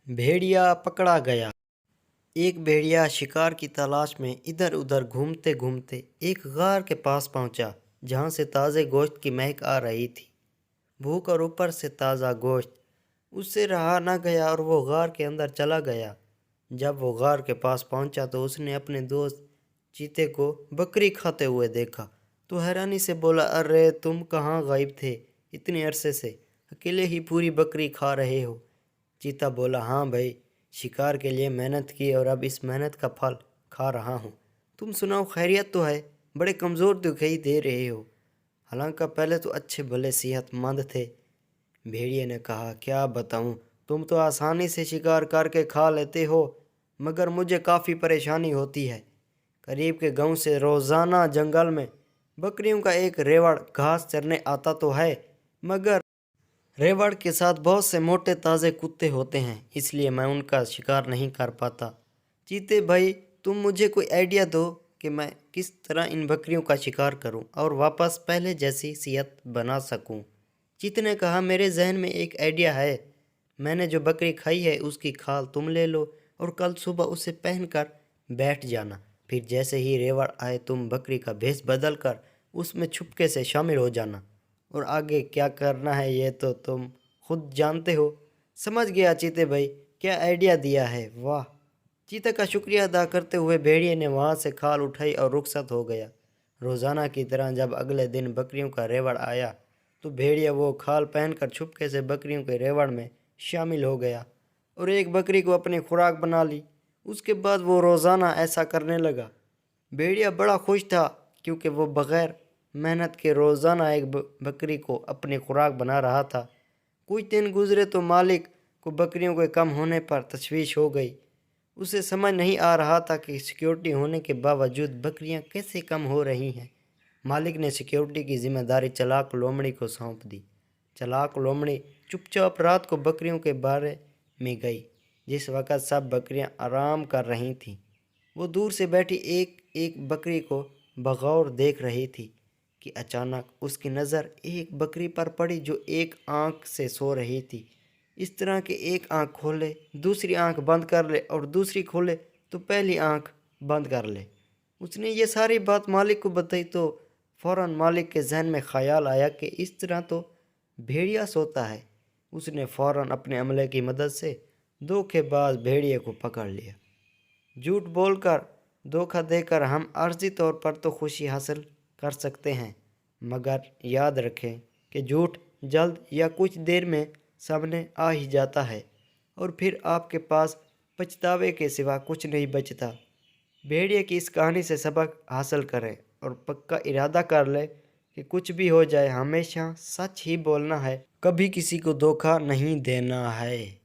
भेड़िया पकड़ा गया। एक भेड़िया शिकार की तलाश में इधर उधर घूमते घूमते एक गार के पास पहुंचा, जहां से ताज़े गोश्त की महक आ रही थी। भूख और ऊपर से ताज़ा गोश्त उससे रहा न गया और वो गार के अंदर चला गया। जब वो गार के पास पहुंचा तो उसने अपने दोस्त चीते को बकरी खाते हुए देखा तो हैरानी से बोला, अरे तुम कहाँ गायब थे? इतने अरसे से अकेले ही पूरी बकरी खा रहे हो। चीता बोला, हाँ भाई, शिकार के लिए मेहनत की और अब इस मेहनत का फल खा रहा हूँ। तुम सुनाओ, खैरियत तो है? बड़े कमज़ोर दिखाई दे रहे हो। हालांकि पहले तो अच्छे भले सेहतमंद थे। भेड़िए ने कहा, क्या बताऊँ, तुम तो आसानी से शिकार करके खा लेते हो, मगर मुझे काफ़ी परेशानी होती है। करीब के गांव से रोज़ाना जंगल में बकरियों का एक रेवड़ घास चरने आता तो है, मगर रेवड़ के साथ बहुत से मोटे ताज़े कुत्ते होते हैं, इसलिए मैं उनका शिकार नहीं कर पाता। चीते भाई, तुम मुझे कोई आइडिया दो कि मैं किस तरह इन बकरियों का शिकार करूं और वापस पहले जैसी सेहत बना सकूं। चीते ने कहा, मेरे जहन में एक आइडिया है। मैंने जो बकरी खाई है उसकी खाल तुम ले लो और कल सुबह उसे पहनकर बैठ जाना। फिर जैसे ही रेवड़ आए तुम बकरी का भेष बदल कर उसमें छुपके से शामिल हो जाना, और आगे क्या करना है ये तो तुम खुद जानते हो। समझ गया चीते भाई, क्या आइडिया दिया है, वाह। चीते का शुक्रिया अदा करते हुए भेड़िए ने वहाँ से खाल उठाई और रुखसत हो गया। रोज़ाना की तरह जब अगले दिन बकरियों का रेवड़ आया तो भेड़िया वो खाल पहनकर छुपके से बकरियों के रेवड़ में शामिल हो गया और एक बकरी को अपनी खुराक बना ली। उसके बाद वो रोज़ाना ऐसा करने लगा। भेड़िया बड़ा खुश था क्योंकि वो बग़ैर मेहनत के रोज़ाना एक बकरी को अपनी खुराक बना रहा था। कुछ दिन गुजरे तो मालिक को बकरियों के कम होने पर तशवीश हो गई। उसे समझ नहीं आ रहा था कि सिक्योरिटी होने के बावजूद बकरियां कैसे कम हो रही हैं। मालिक ने सिक्योरिटी की जिम्मेदारी चालाक लोमड़ी को सौंप दी। चालाक लोमड़ी चुपचाप रात को बकरियों के बारे में गई। जिस वक़्त सब बकरियां आराम कर रही थीं, वो दूर से बैठी एक एक बकरी को बगौर देख रही थी कि अचानक उसकी नज़र एक बकरी पर पड़ी जो एक आंख से सो रही थी। इस तरह के एक आंख खोले, दूसरी आंख बंद कर ले और दूसरी खोले तो पहली आंख बंद कर ले। उसने ये सारी बात मालिक को बताई तो फ़ौरन मालिक के जहन में ख़याल आया कि इस तरह तो भेड़िया सोता है। उसने फ़ौरन अपने अमले की मदद से धोखेबाज भेड़िए को पकड़ लिया। झूठ बोलकर, धोखा देकर हम आर्जी तौर पर तो खुशी हासिल कर सकते हैं, मगर याद रखें कि झूठ जल्द या कुछ देर में सामने आ ही जाता है और फिर आपके पास पछतावे के सिवा कुछ नहीं बचता। भेड़िए की इस कहानी से सबक हासिल करें और पक्का इरादा कर लें कि कुछ भी हो जाए हमेशा सच ही बोलना है, कभी किसी को धोखा नहीं देना है।